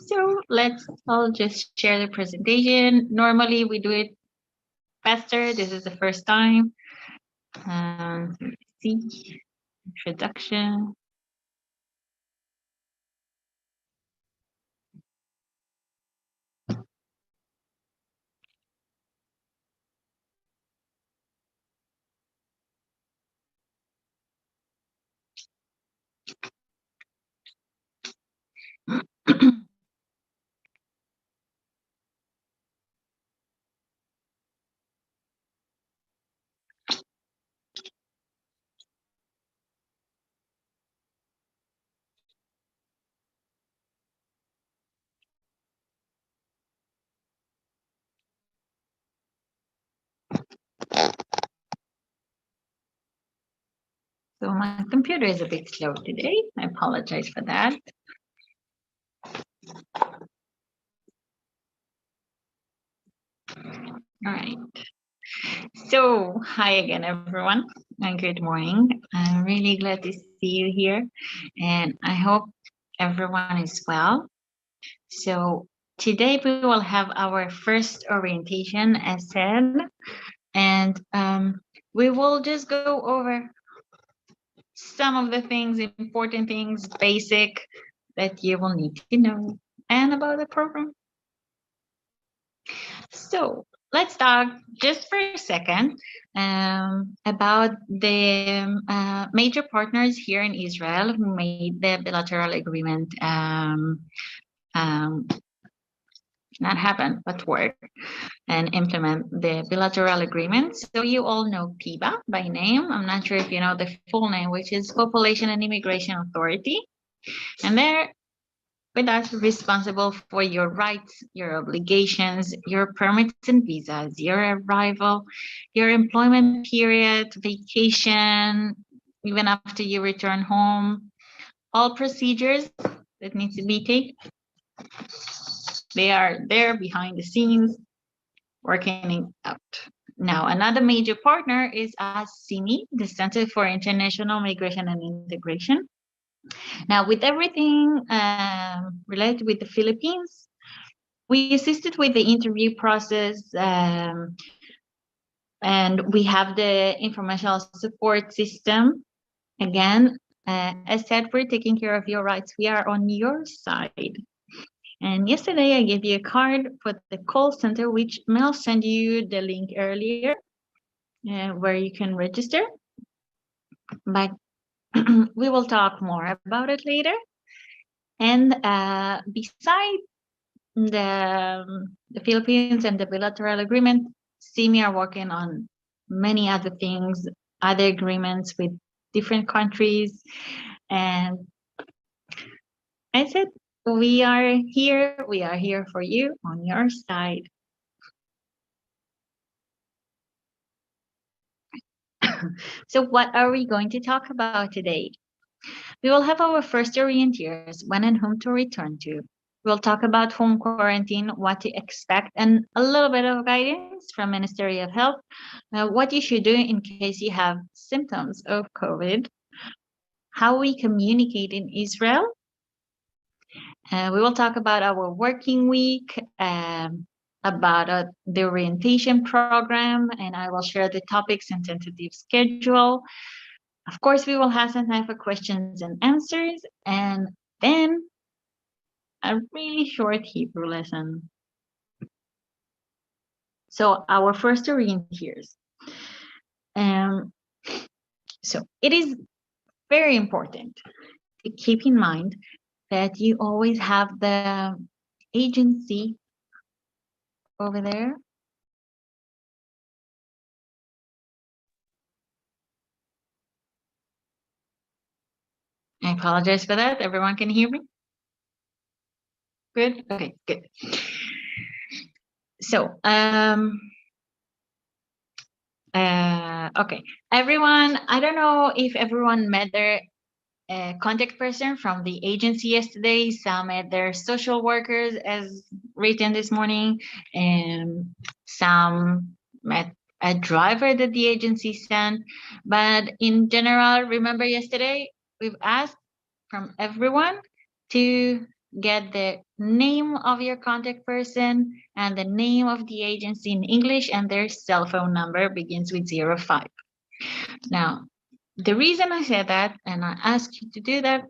So let's all just share the presentation. Normally we do it faster. This is the first time. Let's see, introduction. So my computer is a bit slow today. I apologize for that. All right. So hi again, everyone, and good morning. I'm really glad to see you here, and I hope everyone is well. So today we will have our first orientation, as said, and we will just go over some of the things, important things, basic, that you will need to know and about the program. So let's talk just for a second about the major partners here in Israel who made the bilateral agreement not happen, but work and implement the bilateral agreement. So you all know PIBA by name. I'm not sure if you know the full name, which is Population and Immigration Authority. And they're with us responsible for your rights, your obligations, your permits and visas, your arrival, your employment period, vacation, even after you return home, all procedures that need to be taken. They are there behind the scenes working out. Now, another major partner is CIMI, the Center for International Migration and Integration. Now, with everything related with the Philippines, we assisted with the interview process, and we have the informational support system. Again, as said, we're taking care of your rights. We are on your side. And yesterday I gave you a card for the call center, which Mel sent you the link earlier, where you can register. But we will talk more about it later. And besides the Philippines and the bilateral agreement, CIMI are working on many other things, other agreements with different countries. And I said, we are here for you on your side. So what are we going to talk about today? We will have our first orienteers, when and whom to return to. We'll talk about home quarantine, what to expect, and a little bit of guidance from Ministry of Health, what you should do in case you have symptoms of COVID, how we communicate in Israel. We will talk about our working week, about the orientation program, and I will share the topics and tentative schedule. Of course, we will have some time for questions and answers, and then a really short Hebrew lesson. So our first orienteers. So it is very important to keep in mind that you always have the agency over there. I apologize for that. Everyone can hear me? Good? Okay, good. So, okay, everyone, I don't know if everyone met their contact person from the agency yesterday. Some met their social workers as written this morning, and some met a driver that the agency sent. But in general, remember yesterday, we've asked from everyone to get the name of your contact person and the name of the agency in English, and their cell phone number begins with 05. Now, the reason I said that, and I asked you to do that,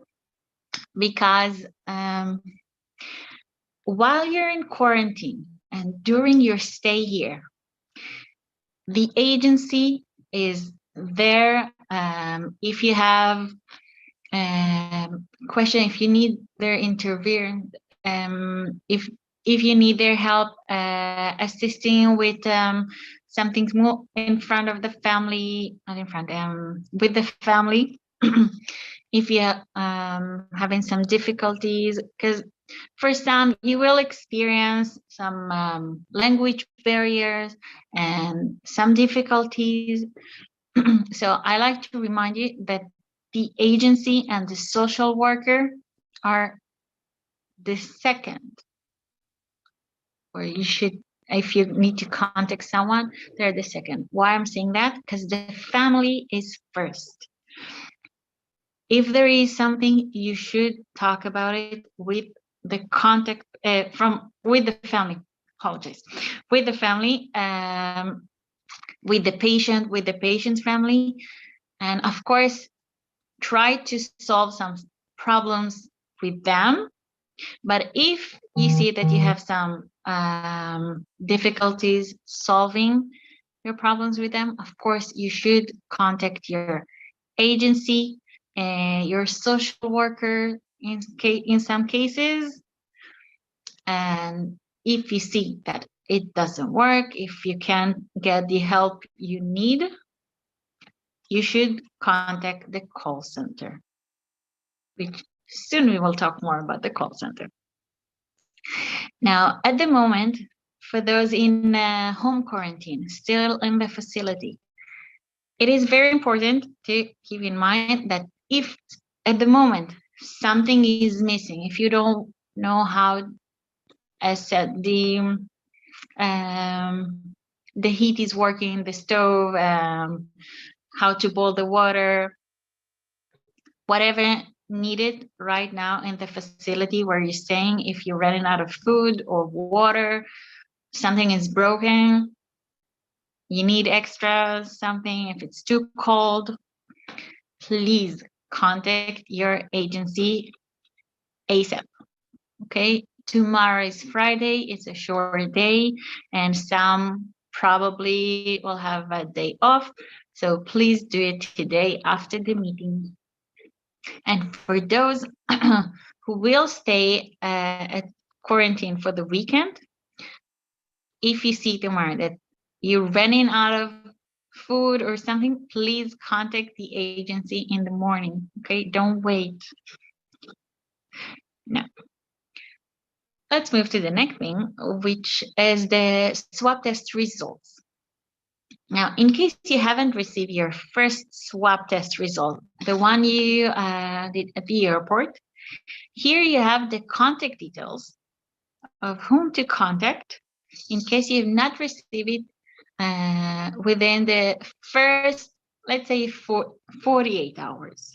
because while you're in quarantine and during your stay here, the agency is there. If you have question, if you need their intervene, if you need their help assisting with something more in front of the family, not in front, with the family, if you're having some difficulties, because for some you will experience some language barriers and some difficulties. So I like to remind you that the agency and the social worker are the second, or you should, if you need to contact someone, they're the second. Why I'm saying that? Because the family is first. If there is something, you should talk about it with the contact with the family. Apologize, with the family, with the patient, with the patient's family, and of course, try to solve some problems with them. But if you see that you have some difficulties solving your problems with them, of course, you should contact your agency and your social worker in some cases. And if you see that it doesn't work, if you can't get the help you need, you should contact the call center, which soon we will talk more about the call center. Now, at the moment, for those in home quarantine, still in the facility, it is very important to keep in mind that if at the moment something is missing, if you don't know how, as said, the heat is working, the stove, how to boil the water, whatever needed right now in the facility where you're staying, if you're running out of food or water, something is broken, you need extra something, if it's too cold, please contact your agency ASAP. Okay, tomorrow is Friday, it's a short day, and some probably will have a day off, so please do it today after the meeting. And for those who will stay at quarantine for the weekend, if you see tomorrow that you're running out of food or something, please contact the agency in the morning. Okay, don't wait. Now, let's move to the next thing, which is the swab test results. Now, in case you haven't received your first swab test result, the one you did at the airport, here you have the contact details of whom to contact in case you have not received it within the first, let's say, 48 hours.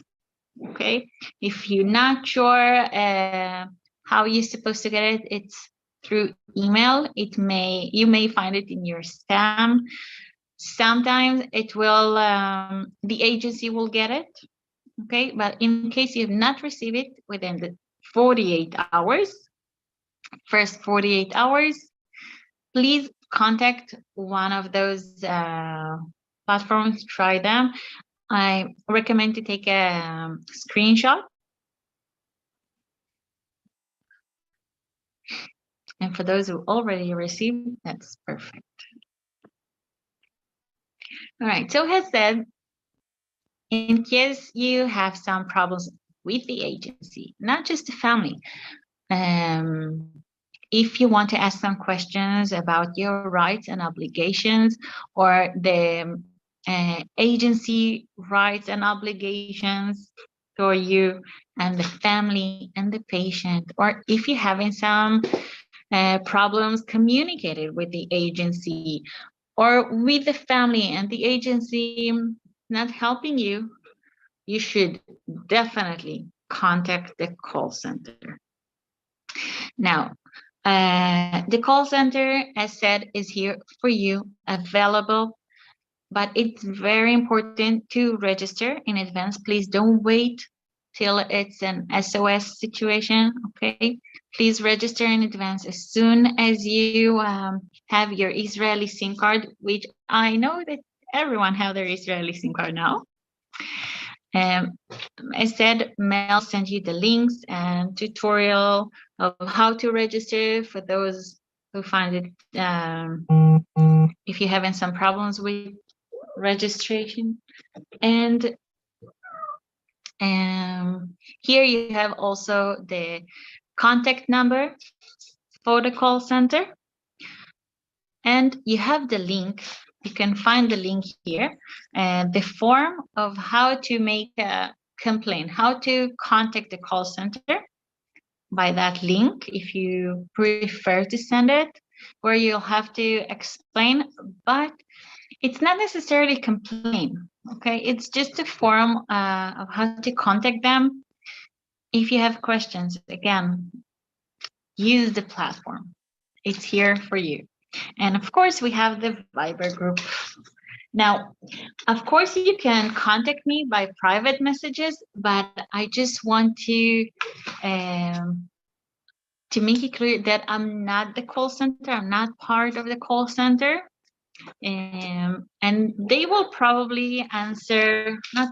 Okay, if you're not sure how you're supposed to get it, it's through email. You may find it in your spam. Sometimes it will, the agency will get it. Okay, but in case you have not received it within the 48 hours, first 48 hours, please contact one of those platforms, try them. I recommend to take a screenshot. And for those who already received, that's perfect. All right, so as said, in case you have some problems with the agency, not just the family, if you want to ask some questions about your rights and obligations, or the agency rights and obligations for you and the family and the patient, or if you're having some problems communicated with the agency or with the family and the agency not helping you, you should definitely contact the call center. Now, the call center, as said, is here for you, available, but it's very important to register in advance. Please don't wait till it's an SOS situation, okay? Please register in advance as soon as you have your Israeli SIM card, which I know that everyone have their Israeli SIM card now. As said, Mel sent you the links and tutorial of how to register for those who find it, if you're having some problems with registration. And here you have also the contact number for the call center. And you have the link. You can find the link here, the form of how to make a complaint, how to contact the call center by that link, if you prefer to send it, where you'll have to explain, but it's not necessarily complaint, okay? It's just a form of how to contact them. If you have questions, again, use the platform. It's here for you. And of course, we have the Viber group. Now, of course, you can contact me by private messages, but I just want to make it clear that I'm not the call center. I'm not part of the call center. And they will probably answer, not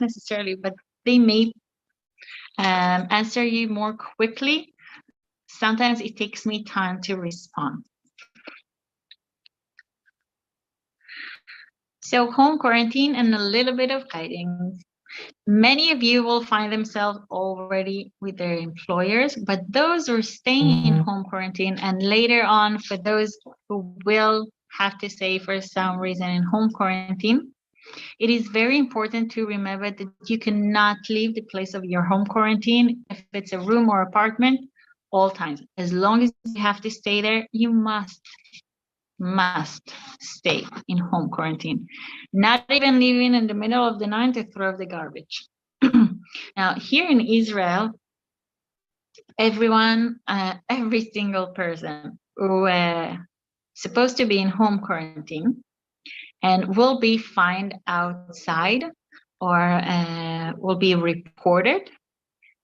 necessarily, but they may answer you more quickly. Sometimes it takes me time to respond. So home quarantine and a little bit of guidance. Many of you will find themselves already with their employers, but those who are staying in home quarantine, and later on for those who will have to stay for some reason in home quarantine, it is very important to remember that you cannot leave the place of your home quarantine, if it's a room or apartment, all times. As long as you have to stay there, you must stay in home quarantine. Not even leaving in the middle of the night to throw the garbage. Now, here in Israel, everyone, every single person who supposed to be in home quarantine and will be fined outside or will be reported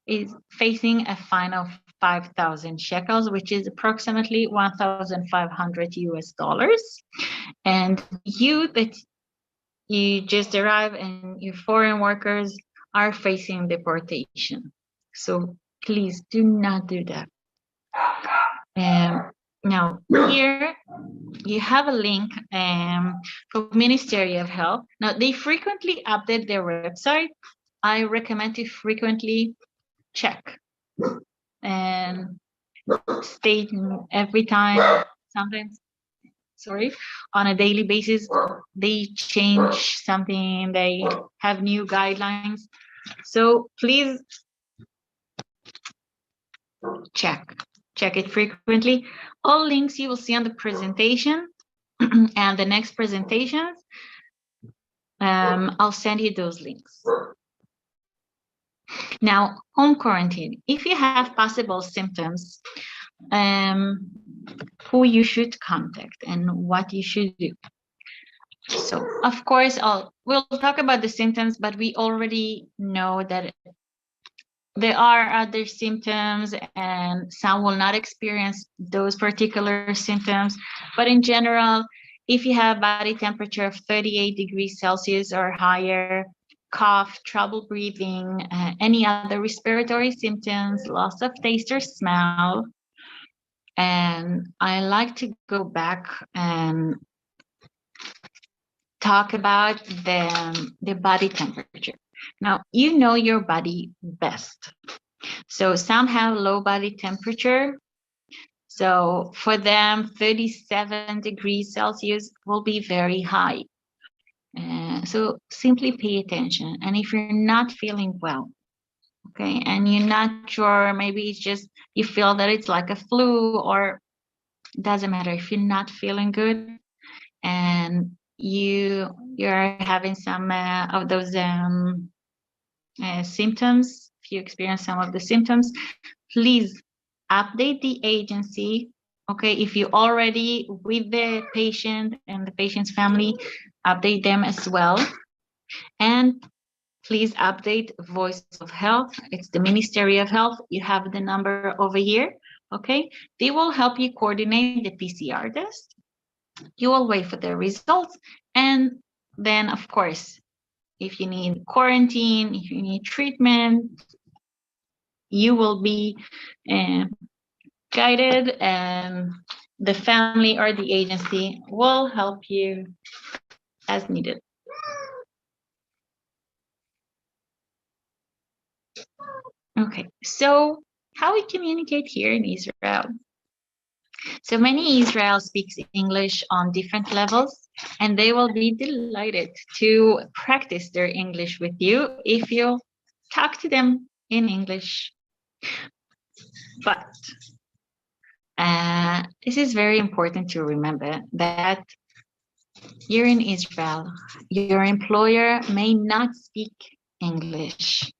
is facing a fine of 5,000 shekels, which is approximately 1,500 US dollars. And you that you just arrived and your foreign workers are facing deportation. So please do not do that. Now here you have a link for Ministry of Health. Now they frequently update their website. I recommend to frequently check and state every time, sometimes, on a daily basis, they change something, they have new guidelines. So please check it frequently. All links you will see on the presentation and the next presentations. I'll send you those links. Now, home quarantine. If you have possible symptoms, who you should contact and what you should do. So, of course, we'll talk about the symptoms, but we already know that there are other symptoms and some will not experience those particular symptoms. But in general, if you have body temperature of 38 degrees Celsius or higher, cough, trouble breathing, any other respiratory symptoms, loss of taste or smell. And I like to go back and talk about the body temperature. Now, you know your body best. So some have low body temperature. So for them, 37 degrees Celsius will be very high. So simply pay attention. And if you're not feeling well, okay, and you're not sure, maybe it's just you feel that it's like a flu, or it doesn't matter. If you're not feeling good and you're having some of those symptoms, if you experience some of the symptoms, please update the agency. Okay, if you already with the patient and the patient's family, update them as well. And please update Voice of Health. It's the Ministry of Health. You have the number over here. Okay, they will help you coordinate the PCR test. You will wait for the results. And then, of course, if you need quarantine, if you need treatment, you will be guided, and the family or the agency will help you as needed. Okay, so how we communicate here in Israel. So many Israel speaks English on different levels, and they will be delighted to practice their English with you if you talk to them in English. But this is very important to remember that you're in Israel, your employer may not speak English,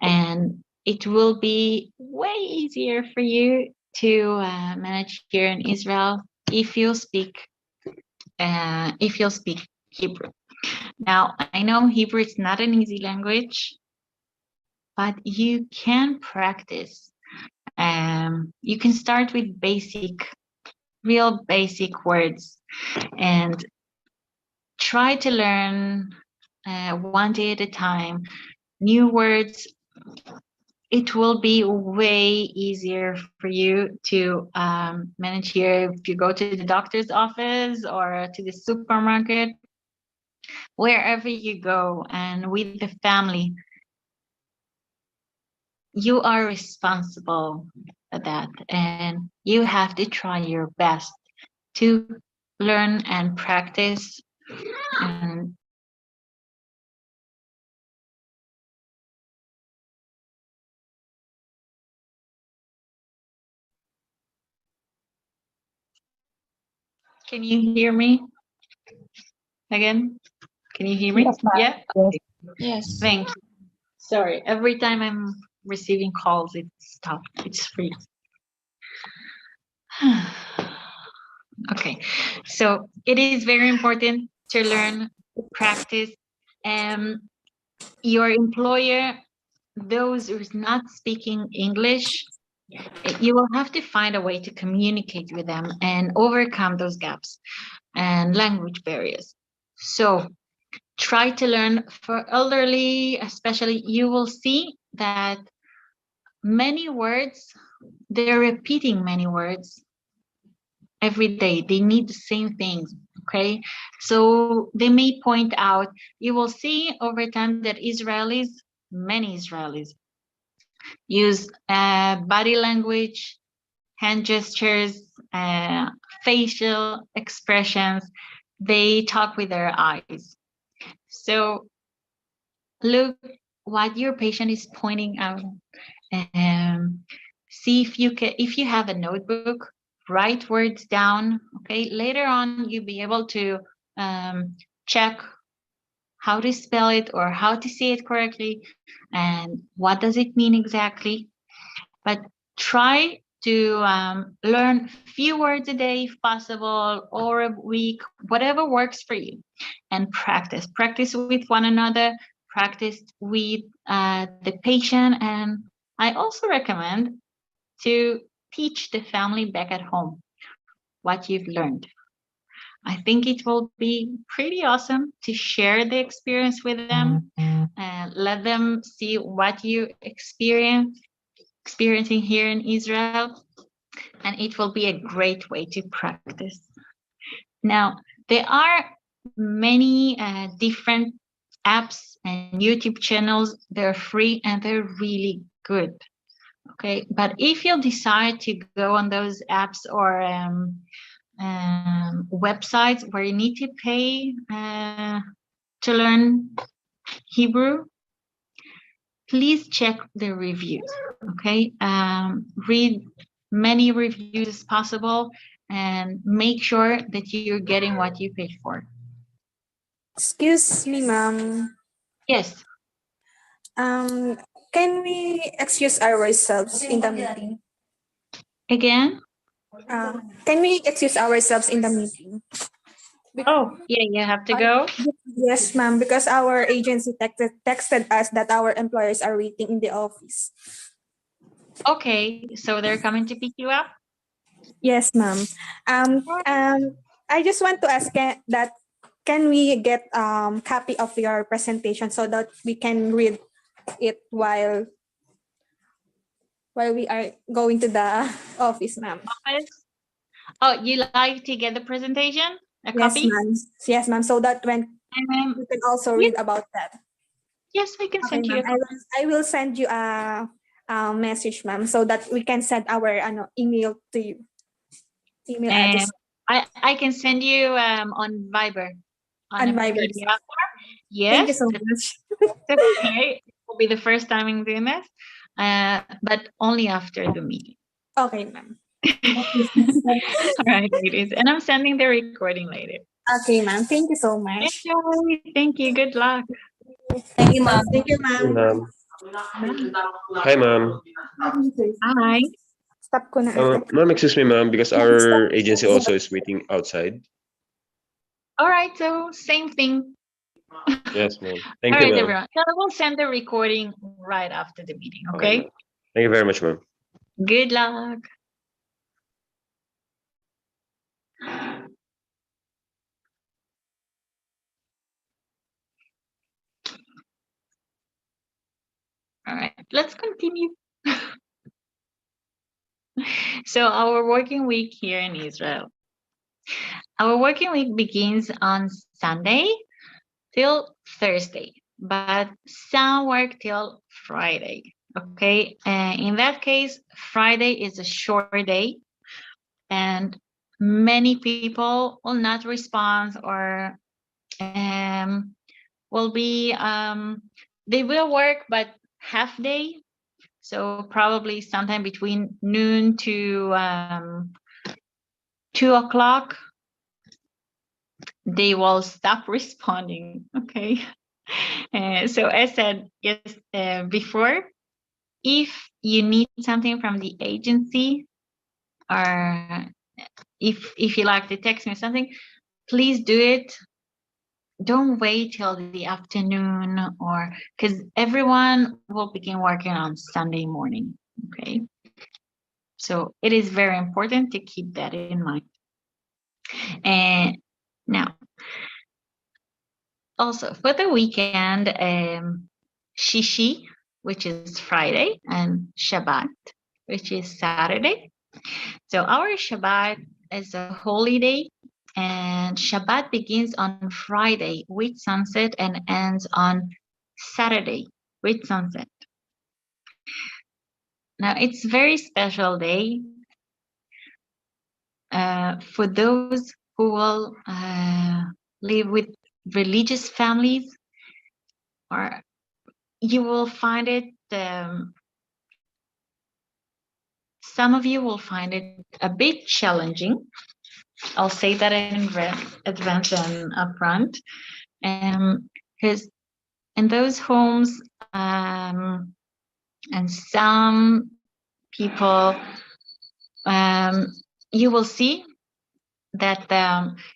and it will be way easier for you to manage here in Israel if you speak Hebrew. Now, I know Hebrew is not an easy language, but you can practice. You can start with real basic words, and try to learn one day at a time new words. It will be way easier for you to manage here if you go to the doctor's office or to the supermarket, wherever you go, and with the family. You are responsible for that, and you have to try your best to learn and practice. And can you hear me again? Can you hear me? Yes, ma'am. Yeah. Yes. Yes. Thank you. Sorry, every time I'm receiving calls, it stops. It's free. Okay, so it is very important to learn, practice. Your employer, those who's not speaking English, you will have to find a way to communicate with them and overcome those gaps and language barriers. So try to learn. For elderly, especially, you will see that many words, they're repeating many words every day. They need the same things. Okay, so they may point out, you will see over time that many Israelis use body language, hand gestures, facial expressions. They talk with their eyes. So look what your patient is pointing out. See if you have a notebook, write words down. Okay, later on you'll be able to check how to spell it or how to say it correctly and what does it mean exactly. But try to learn few words a day if possible, or a week, whatever works for you, and practice with one another, practice with the patient. And I also recommend to teach the family back at home what you've learned. I think it will be pretty awesome to share the experience with them and let them see what you experiencing here in Israel, and it will be a great way to practice. Now, there are many different apps and YouTube channels. They're free and they're really good. Okay, but if you decide to go on those apps or websites where you need to pay to learn Hebrew, please check the reviews. Okay, read many reviews as possible and make sure that you're getting what you paid for. Excuse me, ma'am. Yes. Can we excuse ourselves in the meeting? Again? Can we excuse ourselves in the meeting? Oh, yeah, you have to go. Yes, ma'am, because our agency texted us that our employers are waiting in the office. Okay, so they're coming to pick you up? Yes, ma'am. I just want to ask that can we get copy of your presentation so that we can read it while we are going to the office, ma'am. Office? Oh, you like to get the presentation? A Yes, copy? ma'am. Yes, ma'am. So that when you can also Yes, read about that. yes, I can Okay, send you ma'am. a copy. I will send you a message, ma'am, so that we can send our email to you. Email And address I can send you on Viber on a and Viber. PDF. Thank you Yes, so much. that's okay. It will be the first time I'm doing this, but only after the meeting. Okay, ma'am. All right, ladies, and I'm sending the recording later. Okay, ma'am. Thank you so much. Enjoy. Thank you. Good luck. Thank you, ma'am. Thank you, Hey, ma'am. ma'am. Hi, ma'am. Hi. Stop ko na. Ma'am, excuse me, ma'am, because our agency also is waiting outside. All right, so same thing. Yes, ma'am. All Thank you, right, ma'am. everyone. So I will send the recording right after the meeting, Okay, okay? ma'am. Thank you very much, ma'am. Good luck. All right, let's continue. So our working week here in Israel. Our working week begins on Sunday till Thursday, but some work till Friday. Okay, in that case, Friday is a short day, and many people will not respond or will be they will work but half day, so probably sometime between noon to 2 o'clock they will stop responding. Okay. So as said yes before, if you need something from the agency, or if you like to text me something, please do it. Don't wait till the afternoon, or because everyone will begin working on Sunday morning. Okay. So it is very important to keep that in mind. And now, also for the weekend, Shishi, which is Friday, and Shabbat, which is Saturday. So our Shabbat is a holy day, and Shabbat begins on Friday with sunset and ends on Saturday with sunset. Now it's very special day for those who will live with religious families, or you will find it, some of you will find it a bit challenging. I'll say that in advance and upfront, because in those homes, and some people, you will see that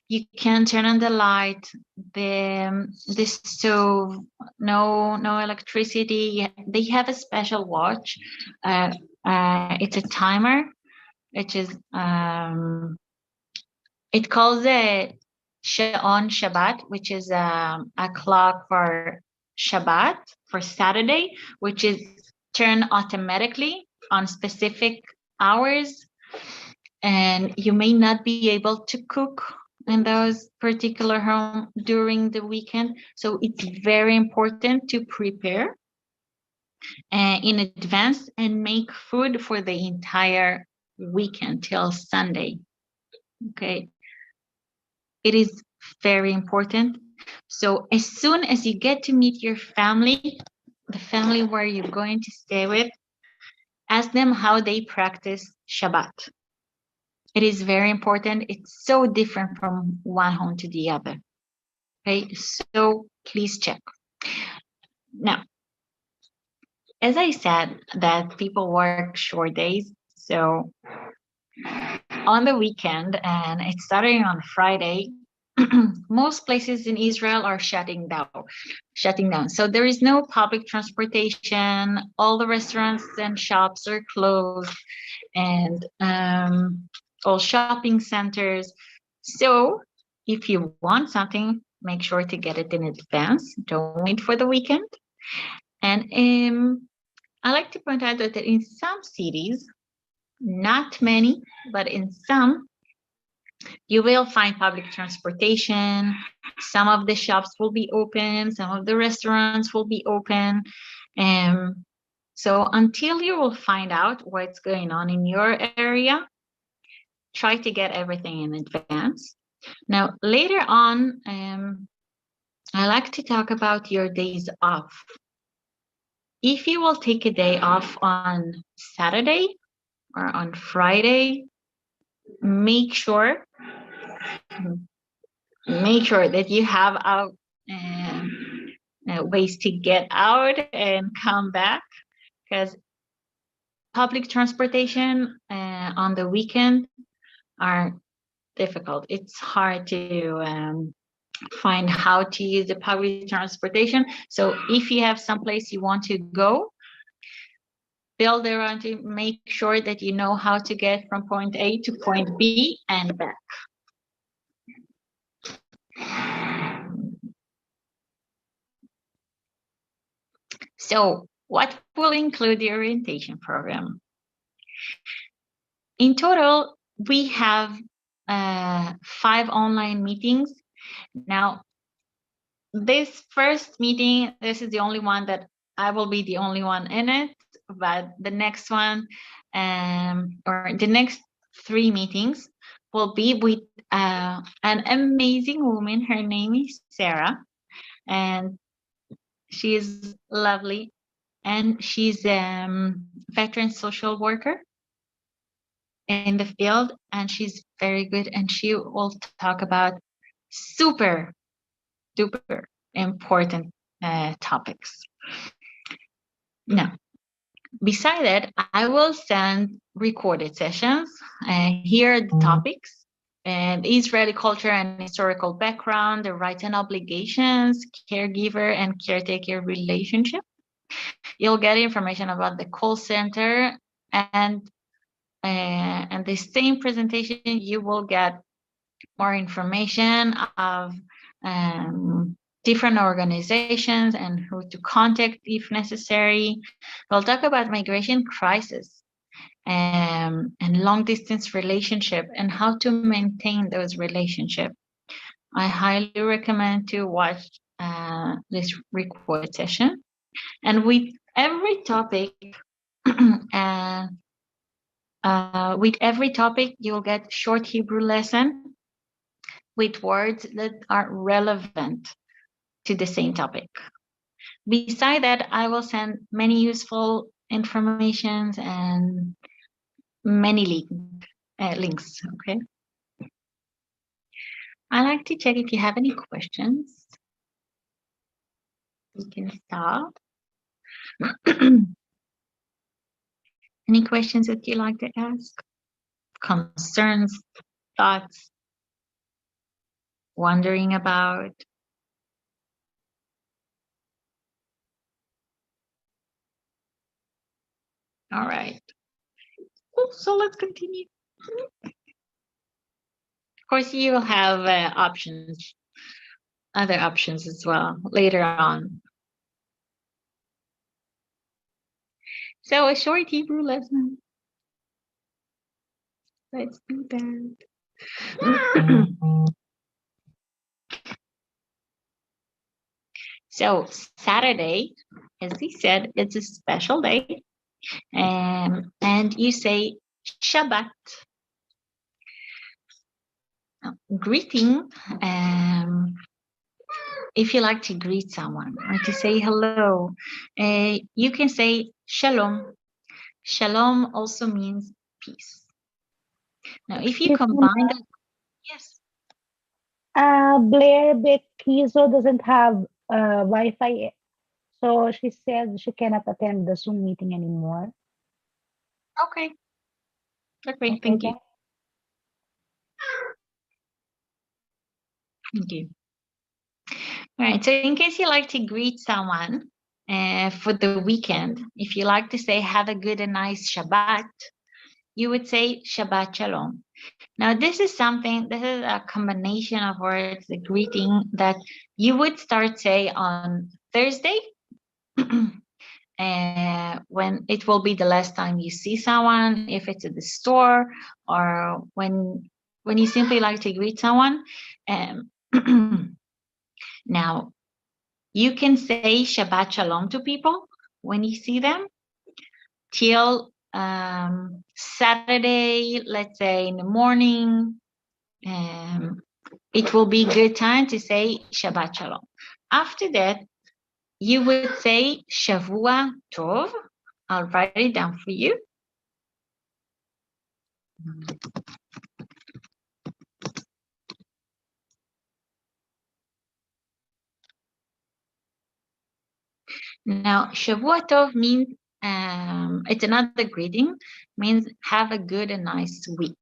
you can turn on the light, the stove, no electricity. They have a special watch. It's a timer, which is it calls it on Shabbat, which is a clock for Shabbat, for Saturday, which is turned automatically on specific hours. And you may not be able to cook in those particular home during the weekend. So it's very important to prepare in advance and make food for the entire weekend till Sunday. Okay. It is very important. So as soon as you get to meet your family, the family where you're going to stay with, ask them how they practice Shabbat. It is very important. It's so different from one home to the other. Okay, so please check. Now, as I said, that people work short days, so on the weekend, and it's starting on Friday. Most places in Israel are shutting down. So there is no public transportation. All the restaurants and shops are closed, and all shopping centers. So if you want something, make sure to get it in advance. Don't wait for the weekend. And I like to point out that in some cities, not many, but in some, you will find public transportation. Some of the shops will be open, some of the restaurants will be open. So until you will find out what's going on in your area, try to get everything in advance. Now, later on, I like to talk about your days off. If you will take a day off on Saturday or on Friday, make sure that you have ways to get out and come back, because public transportation on the weekend are difficult. It's hard to find how to use the public transportation. So if you have someplace you want to go, build around to make sure that you know how to get from point A to point B and back. So what will include the orientation program? In total, we have 5 online meetings. Now, this first meeting, this is the only one that I will be the only one in it, but the next one or the next 3 meetings will be with an amazing woman. Her name is Sarah, and she is lovely, and she's a veteran social worker in the field, and she's very good, and she will talk about super duper important topics. Now, beside that, I will send recorded sessions. Here are the topics: Israeli culture and historical background, the rights and obligations, caregiver and caretaker relationship. You'll get information about the call center, and the same presentation, you will get more information of different organizations and who to contact if necessary. We'll talk about migration crisis and long distance relationship and how to maintain those relationships. I highly recommend to watch this recorded session. And with every topic, you'll get short Hebrew lesson with words that are relevant to the same topic. Beside that, I will send many useful informations and many links, okay? I like to check if you have any questions. We can start. Any questions that you like to ask? Concerns, thoughts, wondering about? All right. So let's continue. Of course, you will have other options as well later on. So a short Hebrew lesson. Let's do that. So Saturday, as he said, it's a special day. And you say Shabbat. Greeting, if you like to greet someone or to say hello, you can say Shalom. Shalom also means peace. Now, if you combine that, yes. Blair Bekizo doesn't have Wi-Fi, so she said she cannot attend the Zoom meeting anymore. Okay. Okay, thank you. Thank you. All right, so in case you like to greet someone for the weekend, if you like to say have a good and nice Shabbat, you would say Shabbat Shalom. Now, this is a combination of words, a greeting that you would start say on Thursday, when it will be the last time you see someone, if it's at the store or when you simply like to greet someone. Now, you can say Shabbat Shalom to people when you see them till Saturday, let's say in the morning. It will be good time to say Shabbat Shalom. After that, you would say Shavua Tov. I'll write it down for you. Now, Shavua Tov means, it's another greeting, means have a good and nice week.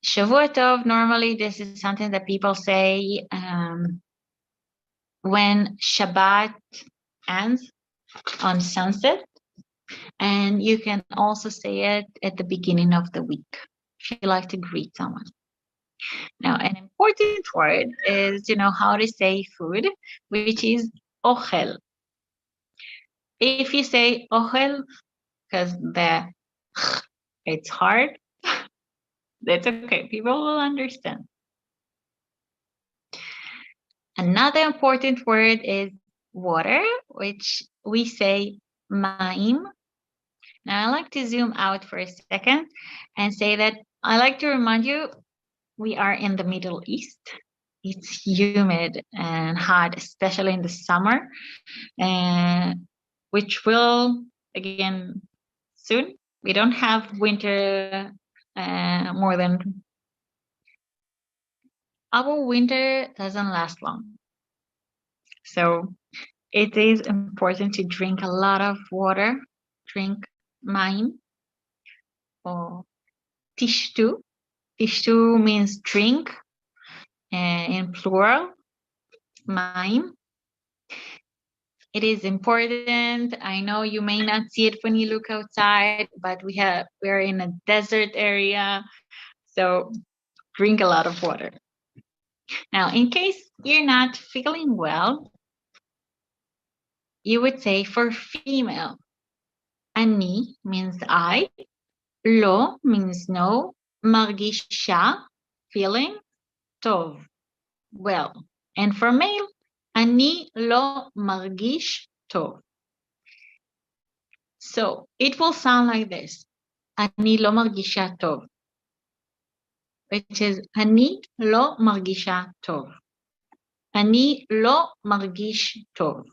Shavua Tov, normally this is something that people say when Shabbat ends on sunset. And you can also say it at the beginning of the week, if you like to greet someone. Now, an important word is, how to say food, which is ochel. If you say ochel, because it's hard, that's okay. People will understand. Another important word is water, which we say ma'im. Now, I like to zoom out for a second and say that I like to remind you, we are in the Middle East. It's humid and hot, especially in the summer, which will, again, soon. We don't have winter more than... Our winter doesn't last long. So it is important to drink a lot of water, drink mayim or tishtu. Tishtu means drink in plural, mayim. It is important. I know you may not see it when you look outside, but we're in a desert area, so drink a lot of water. Now, in case you're not feeling well, you would say for female, ani means I, lo means no, margisha, feeling, tov, well. And for male, ani lo margish tov. So it will sound like this, ani lo margisha tov, which is ani lo margisha tov. Ani lo margish tov.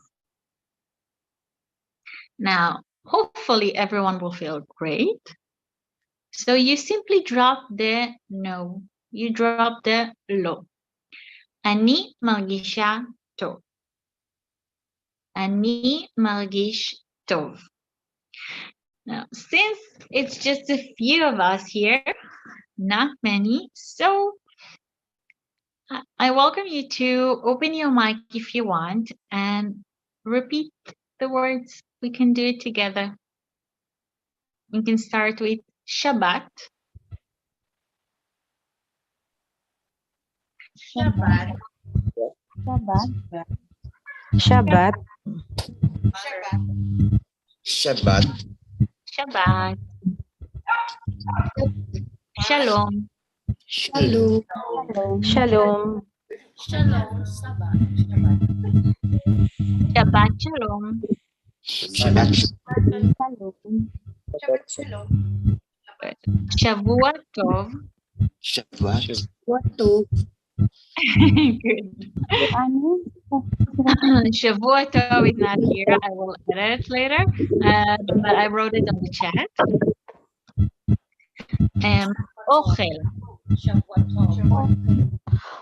Now, hopefully everyone will feel great. So you simply drop the no, you drop the lo. Ani margisha tov. Ani margish tov. Now, since it's just a few of us here, not many, so I welcome you to open your mic if you want and repeat the words. We can do it together. We can start with Shabbat. Shabbat. Shabbat. Shabbat. Shabbat. Shalom. Shalom. Shalom. Shalom. Shabbat Shalom. Shabbat. Shalom. Shavua Tov. Shabbat. Good. Shavua Tov is not here. I will edit it later, but I wrote it on the chat. Ochel.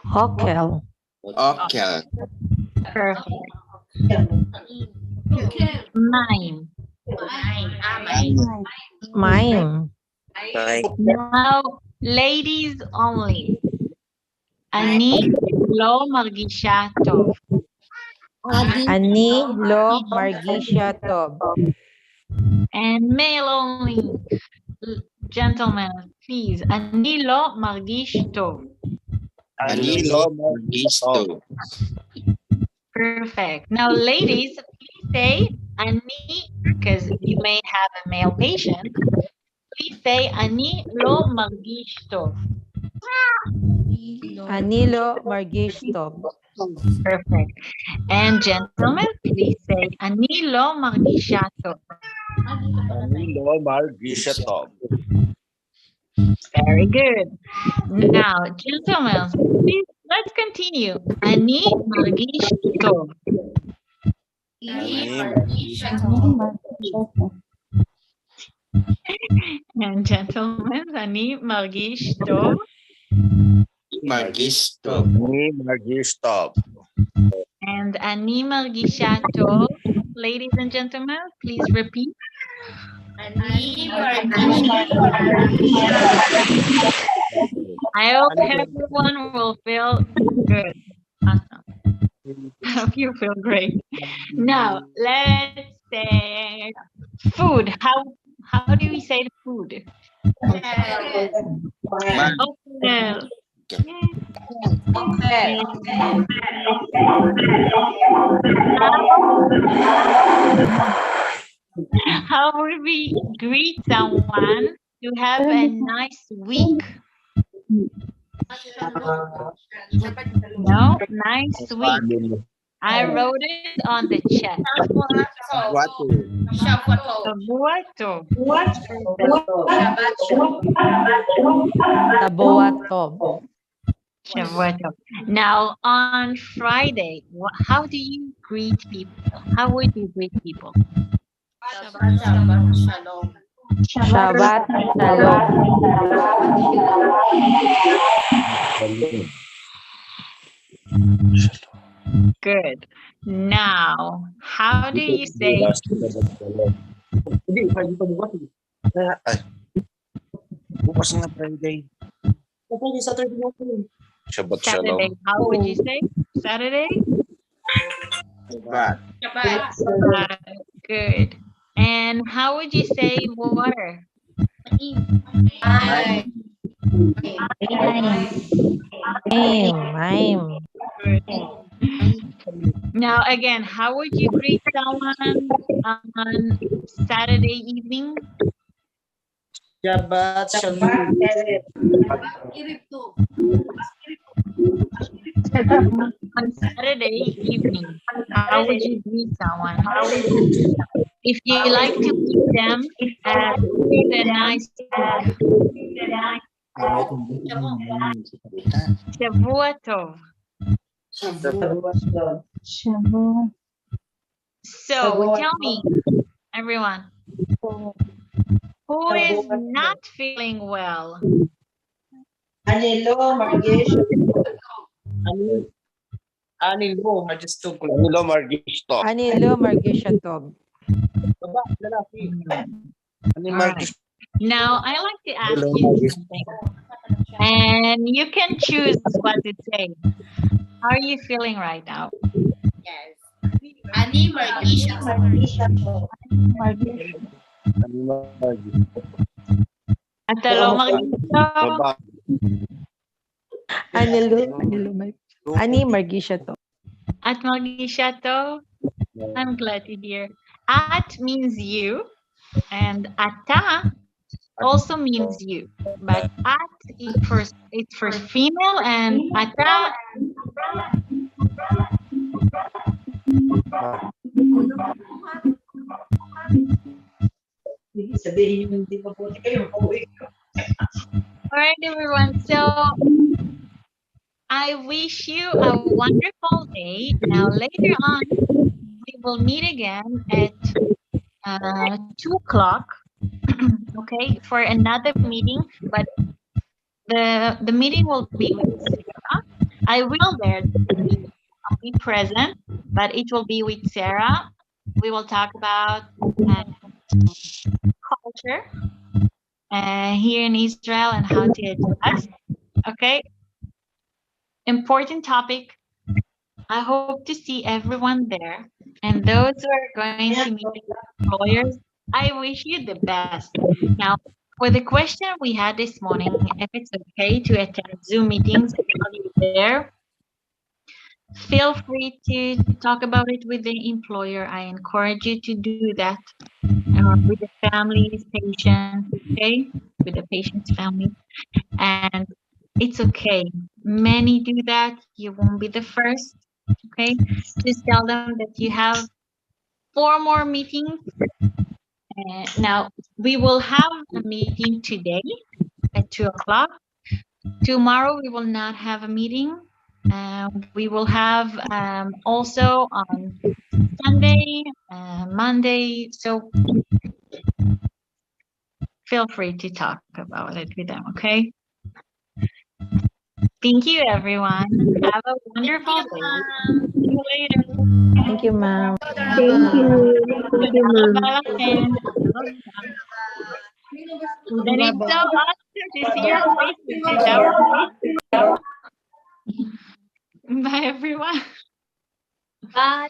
Hokel. Okel. Perfect. Maim. Mime. Now, ladies only. אני לא מרגישה טוב. אני לא מרגישה טוב. And male only. Gentlemen, please. אני לא מרגיש טוב. אני לא מרגיש טוב. Perfect. Now, ladies, please say אני, because you may have a male patient. Please say אני לא מרגיש טוב. אני לא מרגיש טוב. Perfect. And gentlemen, please say אני לא מרגישה טוב. אני לא מרגישה טוב. Very good. Now, gentlemen, please, let's continue. אני מרגיש טוב. אני מרגישה טוב. And gentlemen, אני מרגיש טוב. מרגיש טוב. אני מרגיש טוב. And אני מרגישה טוב. Ladies and gentlemen, please repeat. I hope everyone will feel good. Awesome. I hope you feel great. Now, let's say food. How do we say food? Okay. How would we greet someone to have a nice week? No, nice week. I wrote it on the chat. Shavuot. Shavuot tov. Shavuot. Now on Friday, how do you greet people? How would you greet people? Shabbat shalom. Good. Now, how do you say Bukas nga Friday. Shabbat shalom. Saturday? How would you say Saturday? Shabbat. Good. And how would you say water? Aim. Now again, how would you greet someone on Saturday evening? Shabbat shalom. On Saturday evening, how would you greet someone? If you like to meet them, with a nice Shavuot Tov. So tell me, everyone, who is not feeling well? Anilo margish to. Anilo margisha tov. Now, I like to ask you something, and you can choose what to say. How are you feeling right now? Ani margisha. At the Lomar- Ani margisha tov. At Margishato, I'm glad to hear. At means you, and ata also means you. But at it's for female, and ata. All right, everyone. So I wish you a wonderful day. Now, later on, we will meet again at 2 o'clock, okay, for another meeting. But the meeting will be with Sarah. I will there be present, but it will be with Sarah. We will talk about culture. here in Israel and how to adjust. Okay. Important topic. I hope to see everyone there. And those who are going to meet the employers, I wish you the best. Now, for the question we had this morning, if it's okay to attend Zoom meetings while you're there, feel free to talk about it with the employer. I encourage you to do that with the families, patients, okay? With the patient's family. And it's okay. Many do that. You won't be the first, okay? Just tell them that you have 4 more meetings. Now, we will have a meeting today at 2 o'clock. Tomorrow, we will not have a meeting. We will have also on Sunday, Monday. So feel free to talk about it with them, okay? Thank you, everyone. Have a wonderful day. See you later. Thank you, ma'am. Thank you. Thank you, ma'am. And it's so awesome to see your faces. Bye, everyone. Bye.